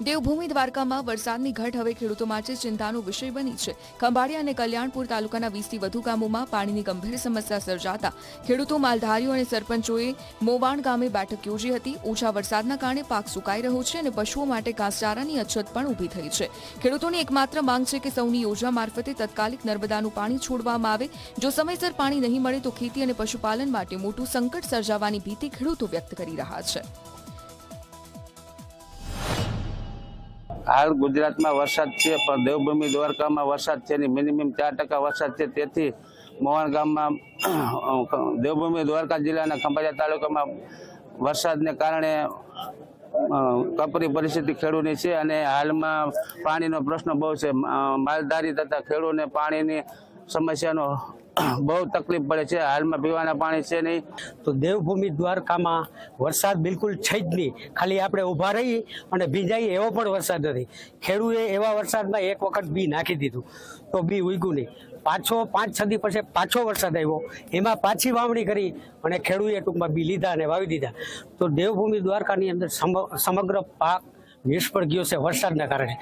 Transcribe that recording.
દેવભૂમિ દ્વારકામાં વરસાદની ઘટ હવે ખેડૂતો માટે ચિંતાનો વિષય બની છે। ખંભાળિયા અને કલ્યાણપુર તાલુકાના 20થી વધુ ગામોમાં પાણીની ગંભીર સમસ્યા સર્જાતા ખેડૂતો, માલધારીઓ અને સરપંચોએ મોવાણ ગામે બેઠક યોજી હતી। ઓછા વરસાદના કારણે પાક સુકાઈ રહ્યો છે અને પશુઓ માટે ઘાસચારાની અછત પણ ઊભી થઈ છે। ખેડૂતોની એકમાત્ર માંગ છે કે સૌની યોજના મારફતે તાત્કાલિક નર્મદાનું પાણી છોડવામાં આવે। જો સમયસર પાણી નહીં મળે તો ખેતી અને પશુપાલન માટે મોટું સંકટ સર્જાવાની ભીતિ ખેડૂતો વ્યક્ત કરી રહ્યા છે। हाल गुजरात में वरसाद है पर देवभूमि द्वारका में वरसाद है मिनिमम 4% वरसाद है। तेथी मोहन गाम में देवभूमि द्वारका जिला खंभाळिया तालुका में वरसाद ने कारण कपरी परिस्थिति खेडूनी है और हाल में पानी प्रश्न बहुत है। मालधारी तथा खेडूने पानी समस्या बहुत तकलीफ पड़े छे। हाल में पीवाना पानी है नहीं। तो देवभूमि द्वारका में वरसाद बिल्कुल है ज नहीं। खाली आपणे उभा रही और भीजाई एवो पण वरसाद नहीं। खेडूए एवा वरसाद में एक वखत बी नाखी दीधुं तो बी उग्યું नहीं। पाछो 5-6 દી પછી પાછો વરસાદ આવ્યો, એમાં પાછી વાવણી કરી અને ખેડૂએ ટૂંકમાં બી લીધા અને વાવી દીધા। તો દેવભૂમિ દ્વારકાની અંદર સમગ્ર પાક નિષ્ફળ ગયો છે વરસાદના કારણે।